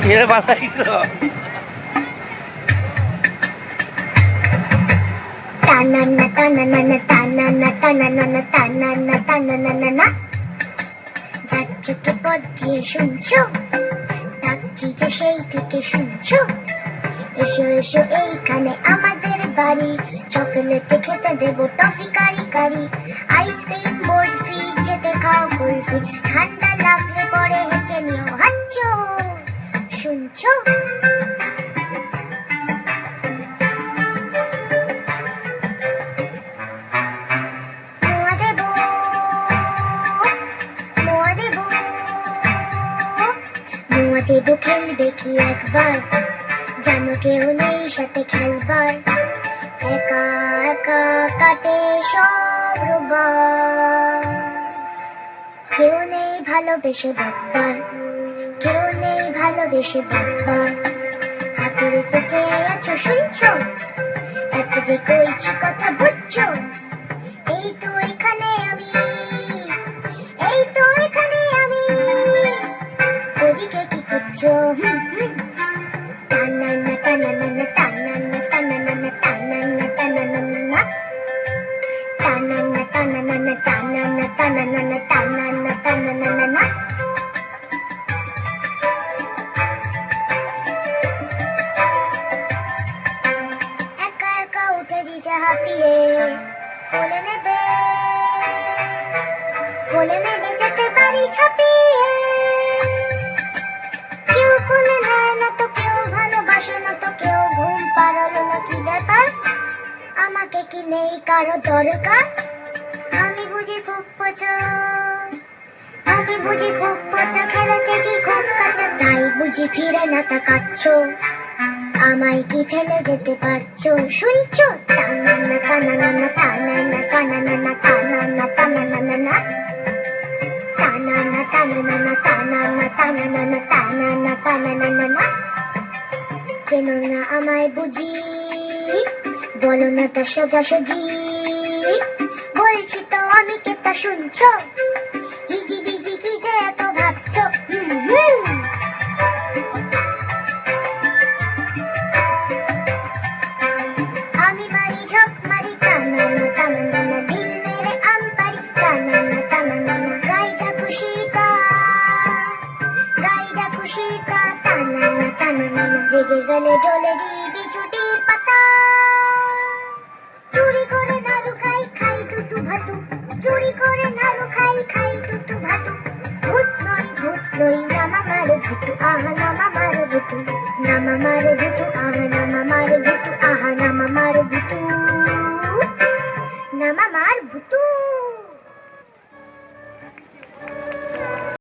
ছেড়ে পালাইছো। টানানা টানানা টানানা টানানা টানানা টানানা। যাচ্ছ কি পথ দিয়ে শুনছো, ডাকছি যে সেই থেকে শুনছো। এসো এসো এইখানে আমাদের বাড়ি, চকলেটে খেতে দেবো টফি কারি কারি। আইসক্রিম বরফি যেতে খাও কুলফি, ঠান্ডা লাগলে পরে হেঁচে নিও হাঁচো। শুনছো? মোয়া দেবো, মোয়া দেবো, মোয়া দেবো, খেলবে কি একবার? জানো কেউ নেই সাথে খেলবার, একা একা কাটে সব রোববার। কেউ নেই ভালোবেসে বকবার, কেউ নেই ভালোবেসে বকবার। হাতুড়ে চেঁচে আছো শুনছো, এত যে কইছি কথা বুঝছো। এই তো এখানে আমি, এই তো এখানে আমি, ওদিকে কি করছো? টানানা টানানা টানানা টানানা টানানা টানানা টানানা টানানা টানানা টানানা টানানা টানানা। একা একা উঠে দিতে হাঁপিয়ে, কোলে নেবে, কোলে নেবে যেতে পারি ছাপিয়ে। কেউ কোলে নেয় না তো, কেউ ভালোবাসে না তো, কেউ ঘুম পাড়ালো না, কি ব্যাপার? আমাকে কি নেই কারো দরকার? আমি বুঝি খুব পচা, আমি বুঝি খুব পচা, খেলাতে কি খুব কাঁচা, তাই বুঝি ফিরে না তাকাচ্ছো। আমায় কি ফেলে যেতে পারছো? শুনছো? টানানা টানানা টানানা টানানা টানানা টানানা টানানা টানানা টানানা টানানা টানানা টানানা। চেনো না আমায় বুঝি, বলো না তা সোজাসুজি, বলছি তো আমি কে তা শুনছো? হিজি বিজি কি যে এত ভাবছো? আমি মারি ঝক মারি টানানা টানানা, দিল মেরে আম পারি টানানা টানানা। গাই যা খুশি তা, গাই যা খুশি তা টানানা টানানা। রেগে গেলে ডলে দিবি ছুটির পাতা, চুরি করে নাড়ু খাই খাই দুটু ভাতু, চুরি করে নাড়ু খাই খাই দুটু ভাতু। ভূত নই নামা মারে ভূতু, আহা নামা মারে ভূতু, নামা মারে ভূতু, আহা নামা মারে ভূতু, আহা নামা মারে ভূতু, নামা মার ভূতু।